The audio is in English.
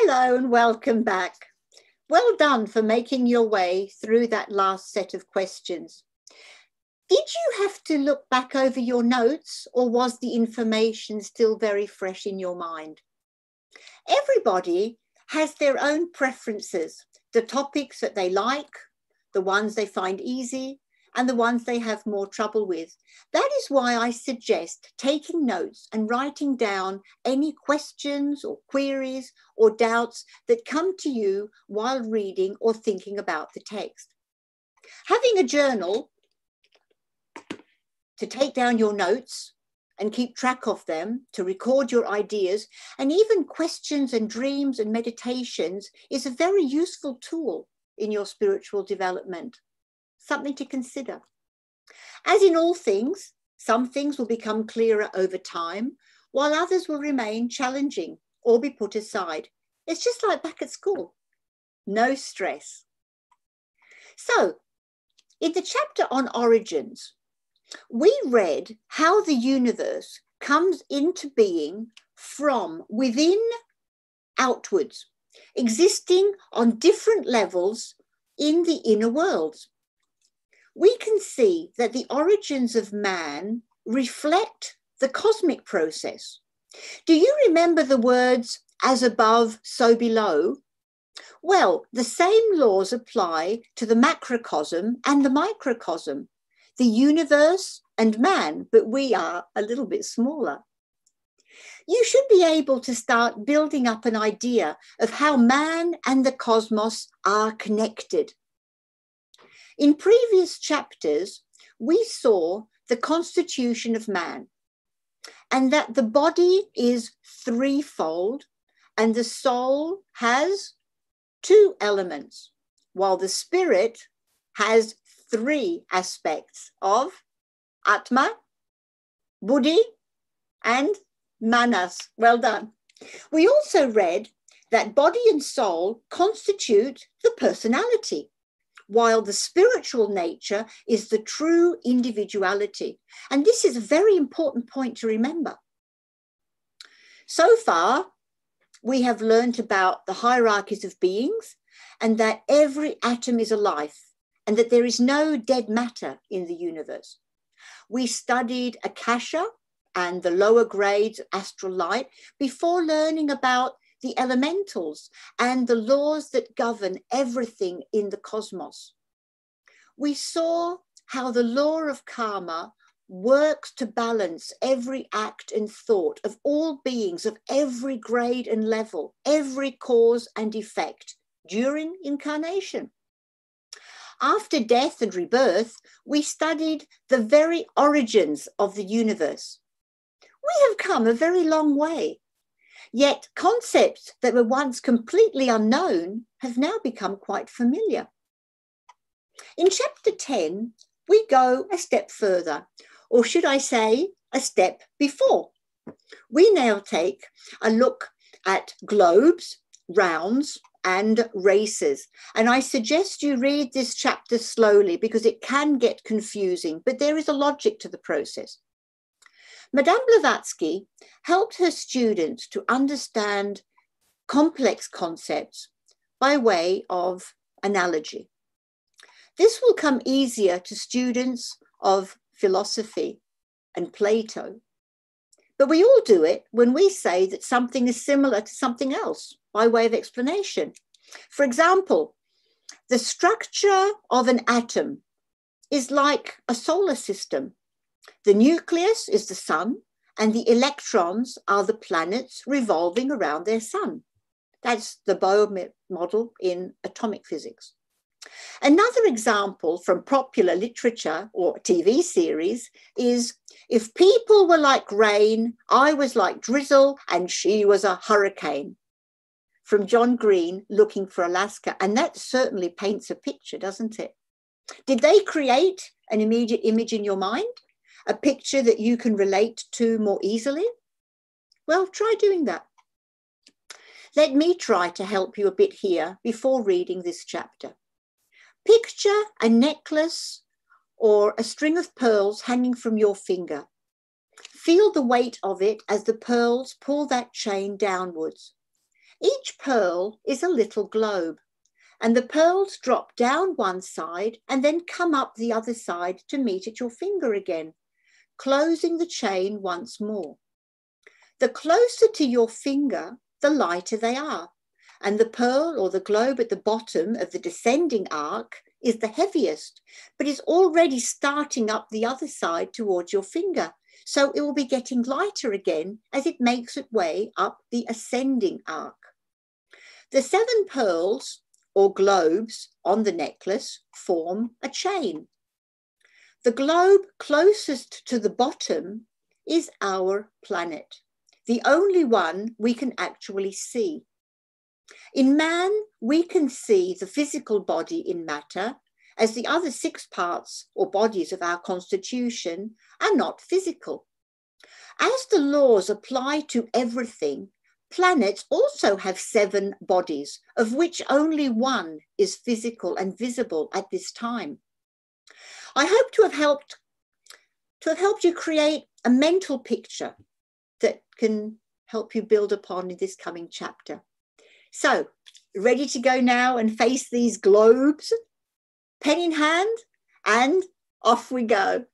Hello and welcome back. Well done for making your way through that last set of questions. Did you have to look back over your notes, or was the information still very fresh in your mind? Everybody has their own preferences, the topics that they like, the ones they find easy, and the ones they have more trouble with. That is why I suggest taking notes and writing down any questions or queries or doubts that come to you while reading or thinking about the text. Having a journal to take down your notes and keep track of them, to record your ideas, and even questions and dreams and meditations is a very useful tool in your spiritual development. Something to consider. As in all things, some things will become clearer over time, while others will remain challenging or be put aside. It's just like back at school. No stress. So, in the chapter on origins, we read how the universe comes into being from within outwards, existing on different levels in the inner worlds. We can see that the origins of man reflect the cosmic process. Do you remember the words, as above, so below? Well, the same laws apply to the macrocosm and the microcosm, the universe and man, but we are a little bit smaller. You should be able to start building up an idea of how man and the cosmos are connected. In previous chapters, we saw the constitution of man and that the body is threefold and the soul has two elements, while the spirit has three aspects of Atma, Buddhi, and Manas. Well done. We also read that body and soul constitute the personality, while the spiritual nature is the true individuality. And this is a very important point to remember. So far, we have learned about the hierarchies of beings and that every atom is a life and that there is no dead matter in the universe. We studied Akasha and the lower grades of astral light before learning about the elementals and the laws that govern everything in the cosmos. We saw how the law of karma works to balance every act and thought of all beings of every grade and level, every cause and effect during incarnation. After death and rebirth, we studied the very origins of the universe. We have come a very long way. Yet concepts that were once completely unknown have now become quite familiar. In chapter 10, we go a step further, or should I say, a step before. We now take a look at globes, rounds, and races. And I suggest you read this chapter slowly because it can get confusing, but there is a logic to the process. Madame Blavatsky helped her students to understand complex concepts by way of analogy. This will come easier to students of philosophy and Plato. But we all do it when we say that something is similar to something else by way of explanation. For example, the structure of an atom is like a solar system. The nucleus is the sun, and the electrons are the planets revolving around their sun. That's the Bohr model in atomic physics. Another example from popular literature or TV series is, if people were like rain, I was like drizzle, and she was a hurricane. From John Green, Looking for Alaska. And that certainly paints a picture, doesn't it? Did they create an immediate image in your mind? A picture that you can relate to more easily? Well, try doing that. Let me try to help you a bit here before reading this chapter. Picture a necklace or a string of pearls hanging from your finger. Feel the weight of it as the pearls pull that chain downwards. Each pearl is a little globe, and the pearls drop down one side and then come up the other side to meet at your finger again, closing the chain once more. The closer to your finger, the lighter they are, and the pearl or the globe at the bottom of the descending arc is the heaviest, but is already starting up the other side towards your finger. So it will be getting lighter again as it makes its way up the ascending arc. The 7 pearls or globes on the necklace form a chain. The globe closest to the bottom is our planet, the only one we can actually see. In man, we can see the physical body in matter, as the other 6 parts or bodies of our constitution are not physical. As the laws apply to everything, planets also have 7 bodies, of which only one is physical and visible at this time. I hope to have helped you create a mental picture that can help you build upon in this coming chapter. So, ready to go now and face these globes? Pen in hand, and off we go.